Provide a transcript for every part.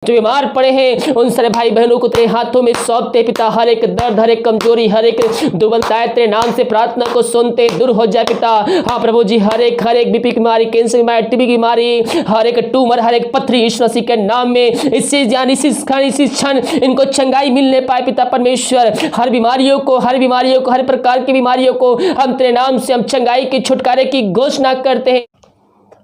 जो बीमार पड़े हैं उन सारे भाई बहनों को तेरे हाथों में सौंपते पिता। हर एक दर्द, हर एक कमजोरी, हर एक दुर्बलता तेरे नाम से प्रार्थना को सुनते दूर हो जाए पिता। हाँ प्रभु जी, हर एक बीपी की बीमारी, कैंसर की बीमारी, टीबी की बीमारी, हर एक ट्यूमर, हर एक पथरी यीशु मसीह के नाम में इसी क्षण इनको चंगाई मिलने पाए पिता परमेश्वर। हर बीमारियों को, हर प्रकार की बीमारियों को हम तेरे नाम से हम चंगाई की, छुटकारे की घोषणा करते हैं।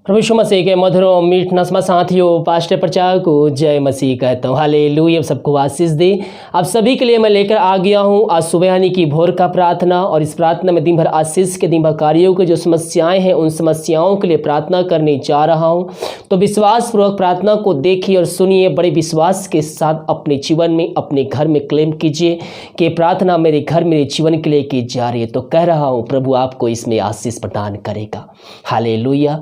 प्रभु यीशु मसीह के मधुर और मीठ नस्मा साथियों, पास्टर प्रचार को जय मसीह कहता हूँ। हालेलुया, सबको आशीष दे। आप सभी के लिए मैं लेकर आ गया हूँ आज सुबह यानी कि भोर का प्रार्थना। और इस प्रार्थना में दिन भर आशीष के, दिन भर कार्यों के जो समस्याएं हैं उन समस्याओं के लिए प्रार्थना करने जा रहा हूँ। तो विश्वास पूर्वक प्रार्थना को देखिए और सुनिए, बड़े विश्वास के साथ अपने जीवन में, अपने घर में क्लेम कीजिए कि प्रार्थना मेरे घर, मेरे जीवन के लिए की जा रही है। तो कह रहा हूँ प्रभु आपको इसमें आशीष प्रदान करेगा। हालेलुया।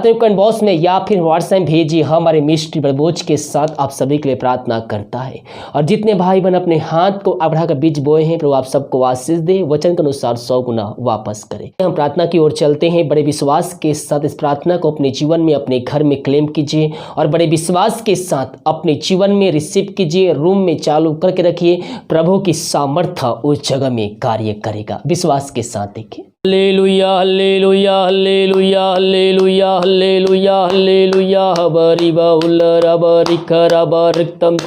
बॉक्स में या फिर व्हाट्सएप भेजिए, हमारे मिस्ट्री प्रभोज के साथ आप सभी के लिए प्रार्थना करता है। और जितने भाई बहन अपने हाथ को बढ़ाकर बीज बोए हैं, प्रभु आप सबको आशीष दे, वचन के अनुसार 100 गुना वापस करें। हम प्रार्थना की ओर चलते हैं। बड़े विश्वास के साथ इस प्रार्थना को अपने जीवन में, अपने घर में क्लेम कीजिए और बड़े विश्वास के साथ अपने जीवन में रिसीव कीजिए। रूम में चालू करके रखिए, प्रभु की सामर्थ्य उस जगह में कार्य करेगा। विश्वास के साथ देखिए। Hallelujah, hallelujah, hallelujah, hallelujah, hallelujah, hallelujah, हबरी बाउल रबरी करबरिक्तम।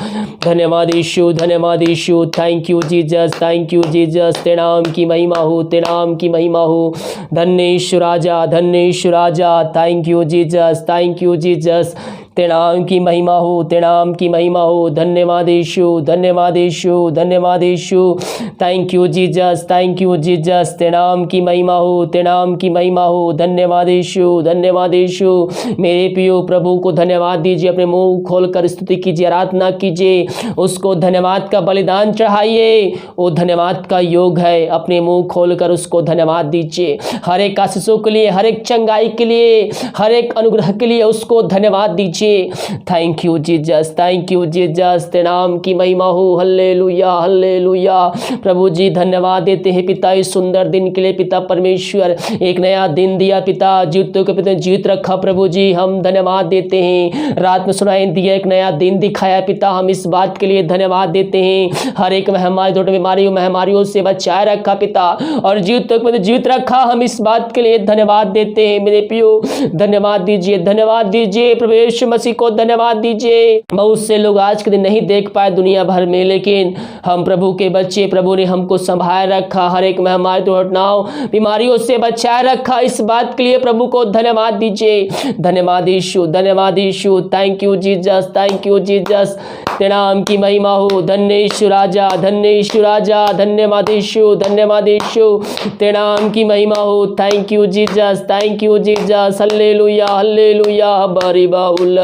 धन्यवाद यीशु, धन्यवाद Yeshu. Thank you Jesus, thank you Jesus. तेरे नाम की महिमा हो, तेरे नाम की महिमा हो। धन्य यीशु राजा, धन्य यीशु राजा। Thank you Jesus, thank you Jesus. तेरे नाम की महिमा हो, तेरे नाम की महिमा हो। धन्यवाद यीशु, धन्यवाद यीशु, धन्यवाद Yeshu. Thank you Jesus, thank you Jesus. तेरे नाम की महिमा हो, तेरे नाम की महिमा हो। धन्यवाद यीशु, धन्यवाद यीशु। मेरे प्रियो प्रभु को धन्यवाद दीजिए, अपने मुंह खोलकर स्तुति कीजिए, आराधना कीजिए, उसको धन्यवाद का बलिदान चढ़ाइए। वो धन्यवाद का योग है। अपने मुंह खोलकर उसको धन्यवाद दीजिए। हर एक आशीषों के लिए, हर एक चंगाई के लिए, हर एक अनुग्रह के लिए उसको धन्यवाद दीजिए। Thank you Jesus, thank you Jesus. तेरे नाम की महिमा हो। Hallelujah, hallelujah. प्रभु जी धन्यवाद देते हैं पिता इस सुंदर दिन के लिए। पिता परमेश्वर एक नया दिन दिया पिता, जीवितों के पिता जीवित रखा। प्रभु जी हम धन्यवाद देते हैं। रात में सुनाई दिया, एक नया दिन दिखाया पिता, हम इस बात के लिए धन्यवाद देते हैं। हर एक महामारी, छोटे महामारियों से बचाए रखा पिता, और जीवितों के जीवित रखा, हम इस बात के लिए धन्यवाद देते हैं। मेरे प्रियो धन्यवाद दीजिए, धन्यवाद दीजिए। प्रभु मसीह को धन्यवाद दीजिए। बहुत से लोग आज के दिन नहीं देख पाए दुनिया भर में, लेकिन हम प्रभु के बच्चे, प्रभु ने हमको संभाल रखा, हर एक महामारी, दुर्घटनाओं, बीमारियों से बचाए रखा। इस बात के लिए प्रभु को धन्यवाद दीजिए। धन्यवाद यीशु, धन्यवाद Yeshu. Thank you Jesus, thank you Jesus. तेरे नाम की महिमा हो। धन्य यीशु राजा, धन्य यीशु राजा। धन्यवाद यीशु, धन्यवाद यीशु। तेरे नाम की महिमा हो। Thank you Jesus, thank you Jesus. Hallelujah, hallelujah. बरी बाउल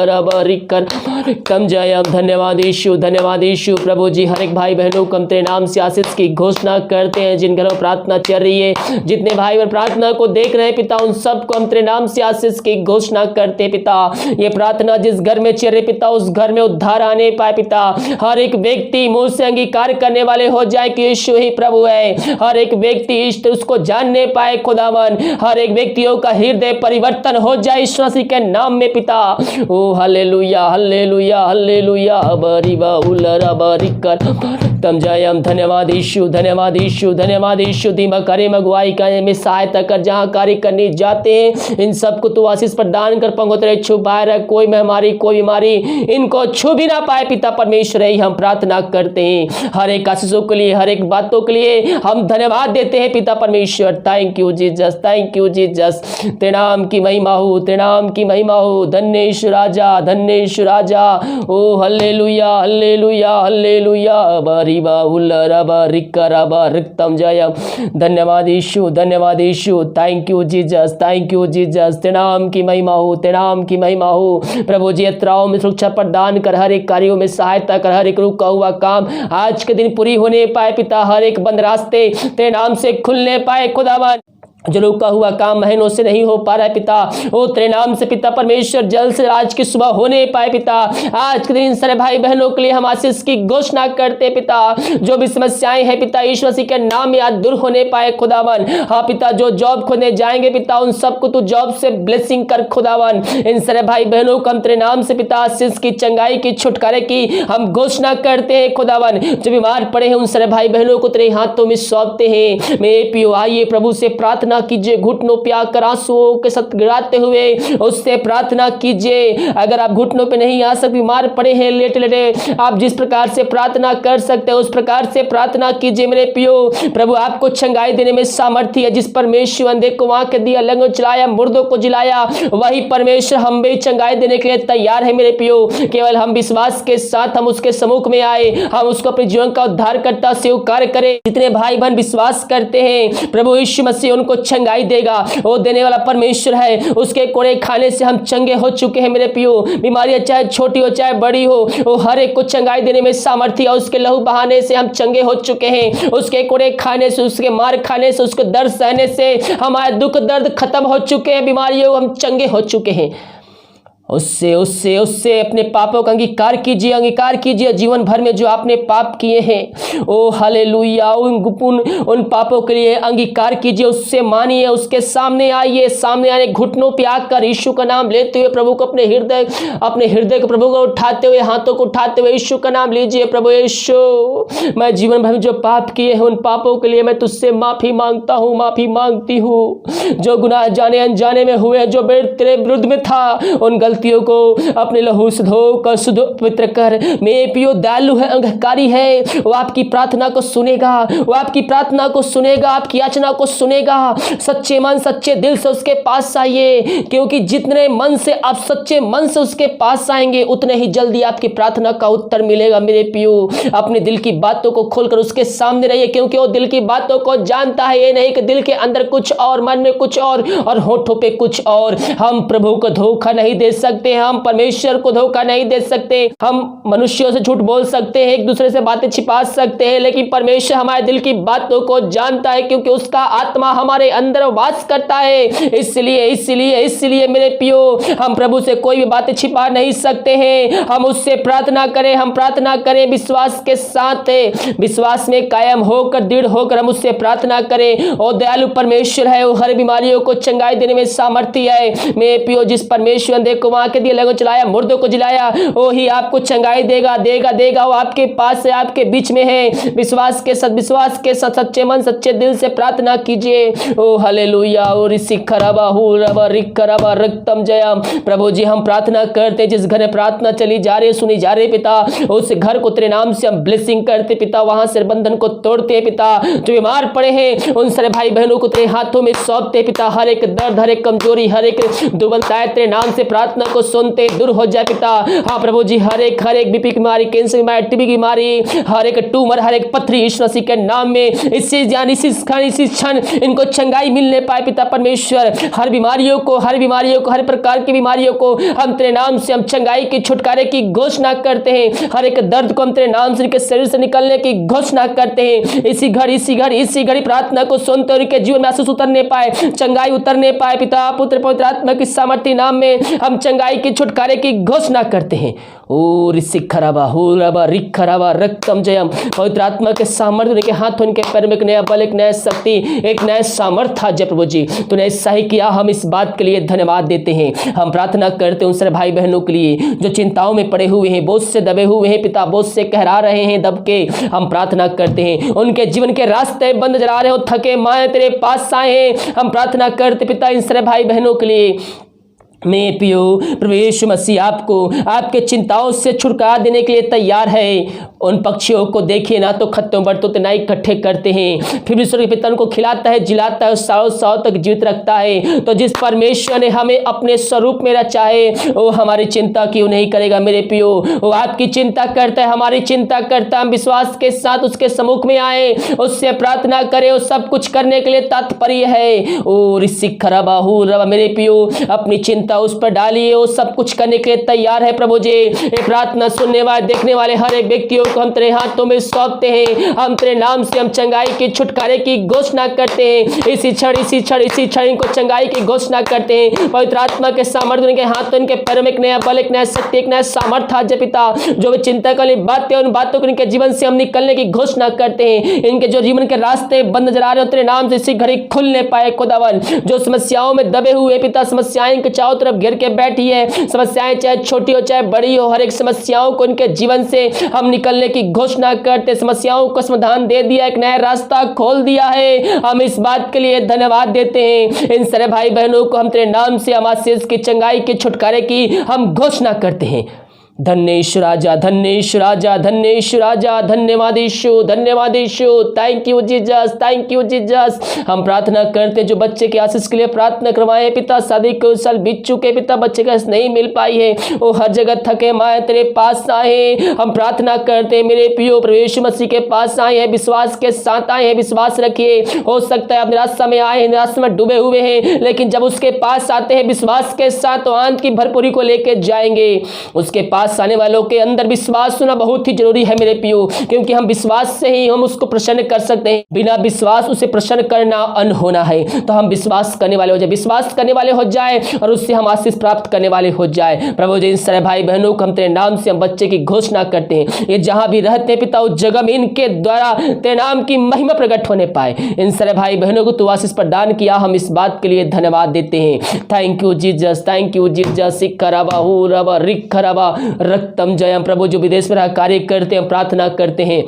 कम जय। धन्यवाद यीशु, धन्यवाद यीशु। प्रभु जी हर एक भाई बहनों को हम तेरे नाम से आशीष की घोषणा करते हैं। जिन घरों प्रार्थना चल रही है, जितने भाई बहन प्रार्थना को देख रहे हैं पिता, उन सबको हम तेरे नाम से आशीष की घोषणा करते हैं पिता। ये प्रार्थना जिस घर में चल रही पिता, उस घर में उद्धार आने पाए पिता। हर एक व्यक्ति मुंह से अंगीकार करने वाले हो जाए कि यीशु ही प्रभु है। हर एक व्यक्ति इष्ट उसको जानने पाए खुदावन। हर एक व्यक्तियों का हृदय परिवर्तन हो जाए यीशु मसीह के नाम में पिता। ओ हालेलुया, हालेलुया, हालेलुया। बरी बाउल रबरी कर तम जयम। धन्यवाद यीशु, धन्यवाद यीशु, धन्यवाद यीशु। दिमा करे अगुवाई करने में सहायता कर, जहाँ कार्य करने जाते हैं इन सबको तू आशीष प्रदान कर। पंगोतरे छुपाए रख, कोई महामारी, कोई बीमारी इनको छू भी ना पाए पिता परमेश्वर ही हम प्रार्थना करते हैं। हर एक आशीषों के लिए, हर एक बातों के लिए हम धन्यवाद देते हैं पिता परमेश्वर। Thank you Jesus, thank you Jesus. तेरे नाम की महिमा हो, तेरे नाम की महिमा हो। धन्य यीशु राजा, धन्य यीशु राजा। ओ हल्लेलुया, हल्लेलुया, हल्लेलुया। बरी बाउल रबरी करबरिक्तम जय। धन्यवाद यीशु, धन्यवाद Yeshu. Thank you Jesus, thank you Jesus. तेरे नाम की महिमा हो, तेरे नाम की महिमा हो। प्रभु जी यात्राओं में सुरक्षा प्रदान कर, हर एक कार्यों में सहायता कर, हर एक रुका हुआ काम आज के दिन पूरी होने पाए पिता। हर एक बंद रास्ते तेरे नाम से खुलने पाए खुदावन। जो रुका हुआ काम महीनों से नहीं हो पा रहा है पिता, ओ तेरे नाम से पिता परमेश्वर जल्द से आज की सुबह होने पाए पिता। आज के दिन सारे भाई बहनों के लिए हम आशीष की घोषणा करते पिता, जो भी समस्याएं हैं पिता यीशु मसीह के नाम में आज दूर होने पाए खुदावन। हाँ पिता, जो जॉब खोने जाएंगे पिता उन सबको तू जॉब से ब्लेसिंग कर खुदावन। इन सारे भाई बहनों को हम तेरे नाम से पिता आशीष की, चंगाई की, छुटकारे की हम घोषणा करते हैं खुदावन। जो बीमार पड़े हैं उन सारे भाई बहनों को तेरे हाथों में सौंपते हैं। मेरे पियो आइए प्रभु से प्रार्थना कीजिए, घुटनों पे आकर आंसुओं के साथ गिराते हुए उससे प्रार्थना कीजिए। अगर आप घुटनों पे नहीं आ सकते, बीमार पड़े हैं लेटे लेटे, आप जिस प्रकार से प्रार्थना कर सकते हैं उस प्रकार से प्रार्थना कीजिए। मेरे पियो प्रभु आपको चंगाई देने में सामर्थ्य है। जिस परमेश्वर अंधे को आंख दिया, लंगों चलाया, मुर्दों को जिलाया, वही परमेश्वर हम भी चंगाई देने के लिए तैयार है। मेरे पियो केवल हम विश्वास के साथ हम उसके सम्मुख में आए, हम उसको अपने जीवन का उद्धारकर्ता स्वीकार करें। जितने भाई बहन विश्वास करते हैं प्रभु यीशु मसीह उनको चंगाई देगा। वो देने वाला परमेश्वर है, उसके कोड़े खाने से हम चंगे हो चुके हैं। मेरे पियो बीमारियां चाहे छोटी हो चाहे बड़ी हो, वो हर एक को चंगाई देने में सामर्थ्य है। उसके लहू बहाने से हम चंगे हो चुके हैं, उसके कोड़े खाने से, उसके मार खाने से, उसके दर्द सहने से हमारे दुख दर्द खत्म हो चुके हैं, बीमारियों हम चंगे हो चुके हैं। उससे उससे उससे अपने पापों का अंगीकार कीजिए जीवन भर में जो आपने पाप किए हैं। ओ हालेलुया, उन पापों के लिए अंगीकार कीजिए, उससे मानिए, उसके सामने आइए, सामने आने घुटनों पे आकर यीशु का नाम लेते हुए प्रभु को अपने हृदय को प्रभु को उठाते हुए, हाथों को उठाते हुए यीशु का नाम लीजिए। प्रभु यीशु, मैं जीवन भर में जो पाप किए हैं उन पापों के लिए मैं तुझसे माफी मांगता हूँ, माफी मांगती हूँ। जो गुनाह जाने अनजाने में हुए, जो तेरे विरुद्ध में था, उन गलतियों को अपने लहू से धोकर शुद्ध पवित्र कर। मेरे पियो दयालु है, अंगीकारी है, वो आपकी प्रार्थना को सुनेगा, वो आपकी प्रार्थना को सुनेगा, आपकी याचना को सुनेगा। सच्चे मन सच्चे दिल से उसके पास आइए, क्योंकि जितने मन से आप सच्चे मन से उसके पास आएंगे उतने ही जल्दी आपकी प्रार्थना का उत्तर मिलेगा। मेरे पियो अपने दिल की बातों को खोलकर उसके सामने रहिए, क्योंकि वो दिल की बातों को जानता है। ये नहीं कि दिल के अंदर कुछ और, मन में कुछ और होठों पे कुछ और। हम प्रभु को धोखा नहीं दे सकते, हम परमेश्वर को धोखा नहीं दे सकते। हम मनुष्यों से झूठ बोल सकते हैं, एक दूसरे से बातें छिपा सकते हैं, लेकिन परमेश्वर हमारे दिल की बातों को जानता है, क्योंकि उसका आत्मा हमारे अंदर वास करता है। इसलिए मेरे पियो हम प्रभु से कोई भी बातें छिपा नहीं सकते हैं। हम उससे प्रार्थना करें, हम प्रार्थना करें विश्वास के साथ, विश्वास में कायम होकर, दृढ़ होकर हम उससे प्रार्थना करें। और दयालु परमेश्वर है, वो हर बीमारियों को चंगाई देने में सामर्थ्य है। मेरे पियो जिस परमेश्वर ने को वहां के दिए, लंगों चलाया, मुर्दों को जिलाया, वो ही आपको चंगाई देगा। वो आपके पास है, आपके बीच में है। विश्वास के साथ सच्चे मन सच्चे दिल से प्रार्थना कीजिए। ओ हालेलुया, और इसी खराबा हो रबा रिकराबा रक्तम जयम। प्रभु जी हम प्रार्थना करते, जिस घर में प्रार्थना चली जा रही, सुनी जा रही पिता, उस घर को तेरे नाम से हम ब्लेसिंग करते पिता, वहां से बंधन को तोड़ते पिता। जो बीमार पड़े हैं उन सारे भाई बहनों को तेरे हाथों में सौंपते पिता। हर एक दर्द, हर एक कमजोरी, हर एक दुर्बलता तेरे नाम से प्रार्थना को सुनते दूर हो जाए पिता। हाँ प्रभु जी, हर एक बीपी की बीमारी, कैंसर की बीमारी, टीबी की बीमारी, हर एक ट्यूमर, हर एक पथरी यीशु मसीह के नाम में इसी क्षण इनको चंगाई मिलने पाए पिता परमेश्वर। हर बीमारियों को, हर प्रकार की बीमारियों को हम तेरे नाम से हम चंगाई की, छुटकारे की घोषणा करते हैं। हर एक दर्द को हम तेरे नाम से शरीर से निकलने की घोषणा करते हैं। इसी घड़ी प्रार्थना को सुनते और इनके जीवन में आशीष उतरने पाए, चंगाई उतरने पाए पिता। पुत्र पवित्र आत्मा की सामर्थ्य नाम में हम चंगाई की, छुटकारे की घोषणा करते हैं। ओ ऋषि खराबा हो रबा रिक खराबा रक्तम जयम। पवित्र आत्मा के सामर्थ्य, उनके हाथों, उनके पैर में एक नया बल, एक नया शक्ति, एक नया सामर्थ्य जय प्रभु जी तूने ऐसा ही किया। हम इस बात के लिए धन्यवाद देते हैं। हम प्रार्थना करते हैं उन सारे भाई बहनों के लिए जो चिंताओं में पड़े हुए हैं, बोझ से दबे हुए हैं पिता, बोझ से कहरा रहे हैं दब के। हम प्रार्थना करते हैं उनके जीवन के रास्ते बंद नजर आ रहे हो, थके माए तेरे पास आए हैं। हम प्रार्थना करते पिता इन सारे भाई बहनों के लिए। मैं पियो प्रभु यीशु मसीह आपको आपके चिंताओं से छुटकारा देने के लिए तैयार है। उन पक्षियों को देखिए ना, तो खत्तों बर्तों ते ना इकट्ठे करते हैं, फिर भी स्वर्ग पिता उनको खिलाता है, जिलाता है, सालों तक जीवित रखता है। तो जिस परमेश्वर ने हमें अपने स्वरूप में रचा है वो हमारी चिंता क्यों नहीं करेगा मेरे पियो। वो आपकी चिंता करता है, हमारी चिंता करता है। हम विश्वास के साथ उसके सम्मुख में आए, उससे प्रार्थना करें, वो सब कुछ करने के लिए तत्पर है। ओ ऋषि खराबा हो रबा मेरे पियो, अपनी चिंता पिता उस पर डालिए, वो सब कुछ करने के लिए तैयार है प्रभु जी। ये प्रार्थना सुनने वाले देखने वाले हर एक व्यक्तियों को हम तेरे हाथों में सौंपते हैं। हम तेरे नाम से हम चंगाई की छुटकारे की घोषणा करते हैं। इसी क्षण इनको चंगाई की घोषणा करते हैं। पवित्र आत्मा के सामर्थ्य उनके हाथों इनके पैरों में एक नया बल, एक नया शक्ति, एक नया सामर्थ्य आज पिता। जो भी चिंता करने बातें उन बातों को इनके जीवन से हम निकलने की घोषणा करते हैं। इनके जो जीवन के रास्ते बंद नजर आ रहे हो तेरे नाम से इसी घड़ी खुलने पाए खुदावन। जो समस्याओं में दबे हुए पिता, समस्याएं इनके चारों तरफ घेर के बैठी है, समस्याएं चाहे छोटी हो चाहे बड़ी हो, हर एक समस्याओं को इनके जीवन से हम निकलने की घोषणा करते। समस्याओं को समाधान दे दिया, एक नया रास्ता खोल दिया है। हम इस बात के लिए धन्यवाद देते हैं। इन सारे भाई बहनों को हम तेरे नाम से हम आशीष की चंगाई के छुटकारे की हम घोषणा करते हैं। धन्येश राजा, धन्येश राजा, धन्येश राजा, धन्यवाद यीशु, धन्यवाद Yeshu. Thank you Jesus, thank you Jesus. हम प्रार्थना करते जो बच्चे के आशीष के लिए प्रार्थना करवाए पिता। शादी के साल बीत चुके पिता, बच्चे का नहीं मिल पाई है, वो हर जगह थके माए तेरे पास आए। हम प्रार्थना करते मेरे प्रियो प्रभु यीशु मसीह के पास आए हैं, विश्वास के साथ आए हैं। विश्वास रखिए, हो सकता है आप निराशा में आए हैं, निराशा में डूबे हुए हैं, लेकिन जब उसके पास आते हैं विश्वास के साथ तो आनंद की भरपूरी को लेकर जाएंगे। उसके पास आने वालों के अंदर विश्वास होना बहुत ही जरूरी है मेरे पियो, क्योंकि हम विश्वास से ही हम उसको प्रसन्न कर सकते हैं। बिना विश्वास उसे प्रसन्न करना अनहोना है। तो हम विश्वास करने वाले हो जाए, विश्वास करने वाले हो जाए और उससे हम आशीष प्राप्त करने वाले हो जाए। प्रभु जी इन सारे भाई बहनों को हम तेरे नाम से हम बच्चे की घोषणा करते हैं। ये जहां भी रहते हैं पिता उस जगह में इनके द्वारा तेरे नाम की महिमा प्रकट होने पाए। इन सारे भाई बहनों को तू आशीष प्रदान किया, हम इस बात के लिए धन्यवाद देते हैं। Thank you Jesus, thank you Jesus. सिक्खराबा हुराबा रिक्खराबा रक्तम जयम। प्रभु जो विदेश में कार्य करते हैं प्रार्थना करते हैं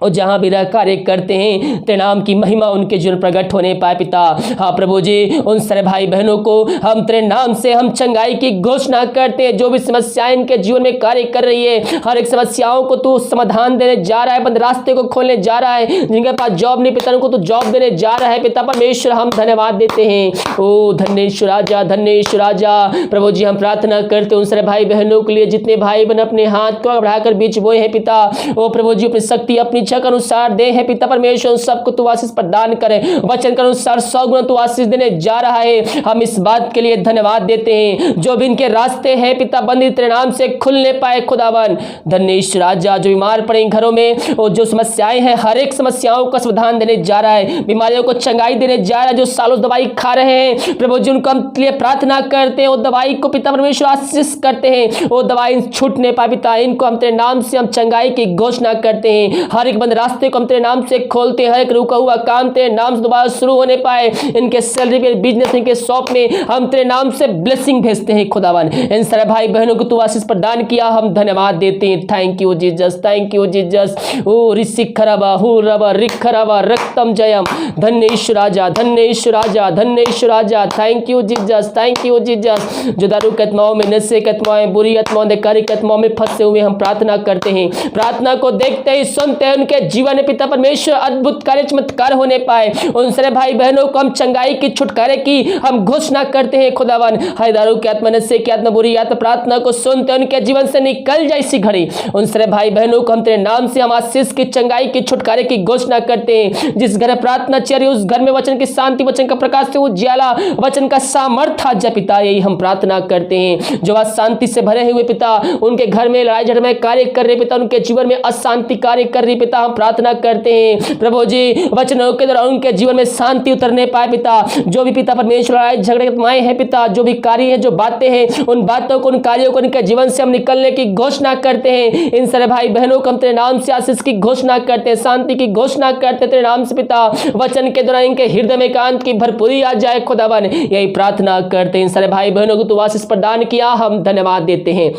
और जहाँ भी रह कार्य करते हैं तेरे नाम की महिमा उनके जीवन प्रकट होने पाए पिता। हाँ प्रभु जी उन सारे भाई बहनों को हम तेरे नाम से हम चंगाई की घोषणा करते हैं। जो भी समस्याएं इनके जीवन में कार्य कर रही है, हर एक समस्याओं को तू समाधान देने जा रहा है, बंद रास्ते को खोलने जा रहा है। जिनके पास जॉब नहीं पिता उनको तू जॉब देने जा रहा है पिता। परमेश्वर हम धन्यवाद देते हैं। ओ धन्येश राजा, धन्येश राजा। प्रभु जी हम प्रार्थना करते हैं उन सारे भाई बहनों के लिए जितने भाई बहन अपने हाथ को बढ़ाकर बीच बोए हैं पिता। ओ प्रभु जी अपनी शक्ति अपनी इच्छा के अनुसार दे है पिता। परमेश्वर सबको तू आशीष प्रदान करे, वचन के अनुसार 100 गुना तू आशीष देने जा रहा है। हम इस बात के लिए धन्यवाद देते हैं। जो भी इनके रास्ते हैं पिता बंदी तेरे नाम से खुलने पाए खुदावन। धन्येश राजा जो बीमार पड़े घरों में और जो समस्याएं हैं हर एक समस्याओं का समाधान देने जा रहा है, बीमारियों को चंगाई देने जा रहा है। जो सालों दवाई खा रहे हैं प्रभु जी उनको हम लिए प्रार्थना करते हैं, वो दवाई को पिता परमेश्वर आशीष करते हैं, वो दवाई छूटने पाए पिता। इनको हम तेरे नाम से हम चंगाई की घोषणा करते हैं। हर एक बंद रास्ते को हम तेरे नाम से खोलते हैं। हर एक रुका हुआ काम तेरे नाम से दोबारा शुरू होने पाए। इनके सैलरी पे बिजनेस इनके शॉप में हम तेरे नाम से ब्लेसिंग भेजते हैं खुदावन। इन सारे भाई बहनों को तू आशीष प्रदान किया, हम धन्यवाद देते हैं। Thank you Jesus, thank you Jesus. ओ रिसिखराबा हुराबा रिखराबा रक्तम जयम। धन्येश राजा, धन्येश राजा, धन्येश राजा। Thank you Jesus, thank you Jesus. जो दारू के आत्माओं में, नशे के आत्माओं, बुरी आत्माओं, अंधकारी के आत्माओं में फंसे हुए हम प्रार्थना करते हैं। प्रार्थना को देखते ही सुनते हैं उनके जीवन में पिता परमेश्वर अद्भुत कार्य चमत्कार होने पाए। उन सारे भाई बहनों को हम चंगाई की छुटकारे की हम घोषणा करते हैं खुदावन। हर दारू की आत्मा, नशे की आत्मा, बुरी आत्मा प्रार्थना को सुनते उनके जीवन से निकल जाए इसी घड़ी। उन सारे भाई बहनों को हम तेरे नाम से हम आशीष की चंगाई की छुटकारे की घोषणा करते हैं। जिस घर में प्रार्थना चल रही उस घर में वचन की शांति, वचन का प्रकाश से उज्याला, वचन का सामर्थ्य आज पिता यही हम प्रार्थना करते हैं। जो आज शांति से भरे हुए पिता उनके घर में लड़ाई झगड़े में कार्य कर रहे पिता, उनके जीवन में अशांति कार्य कर रही पिता, हम प्रार्थना करते हैं प्रभु जी वचनों के द्वारा उनके जीवन में शांति उतरने पाए पिता। जो भी पिता परमेश्वर लड़ाई झगड़े माए हैं पिता, जो भी कार्य है, जो बातें हैं, उन बातों को, उन कार्यों को उनके जीवन से हम निकलने की घोषणा करते हैं। इन सारे भाई बहनों को हम तेरे नाम से आशीष की घोषणा करते हैं, शांति की घोषणा करते तेरे नाम से पिता। वचन के द्वारा इनके हृदय में एकांत की भरपूरी आ जाए खुदावन, यही प्रार्थना करते हैं। इन सारे भाई बहनों को तू आशीष प्रदान किया, हम धन्यवाद देते हैं।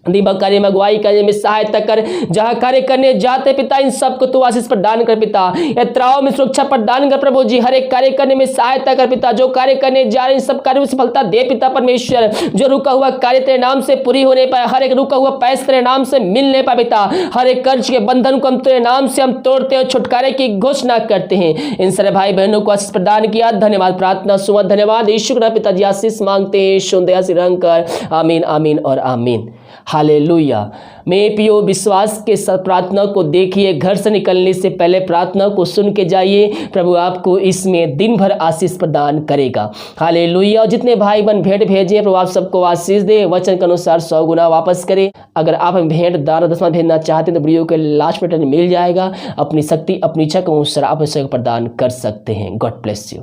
दीपक कार्य में अगुवाई करने में सहायता कर, जहां कार्य करने जाते पिता इन सबको तू आशीष प्रदान कर पिता। यात्राओं में सुरक्षा प्रदान कर प्रभु जी, हर एक कार्य करने में सहायता कर पिता। जो कार्य करने जा रहे हैं सब कार्य में सफलता दे पिता परमेश्वर। जो रुका हुआ कार्य तेरे नाम से पूरी होने पाए, हर एक रुका हुआ पैसा तेरे नाम से मिलने पाए पिता। हर एक कर्ज के बंधन को हम तेरे नाम से हम तोड़ते हैं, छुटकारे की घोषणा करते हैं। इन सारे भाई बहनों को आशीष प्रदान किया, धन्यवाद प्रार्थना सुमत धन्यवाद यीशु पिताजी आशीष मांगते हैं, सुन दया से रंग कर, आमीन आमीन और आमीन। हालेलुया। मैं पियो विश्वास के साथ प्रार्थना को देखिए, घर से निकलने से पहले प्रार्थना को सुन के जाइए, प्रभु आपको इसमें दिन भर आशीष प्रदान करेगा। हालेलुया। और जितने भाई बहन भेंट भेजे प्रभु आप सबको आशीष दे, वचन के अनुसार 100 गुना वापस करे। अगर आप भेंट दान दसवां भेजना चाहते हैं तो वीडियो के लास्ट बटन मिल जाएगा, अपनी शक्ति अपनी इच्छा के अनुसार आप इसे प्रदान कर सकते हैं। God bless you.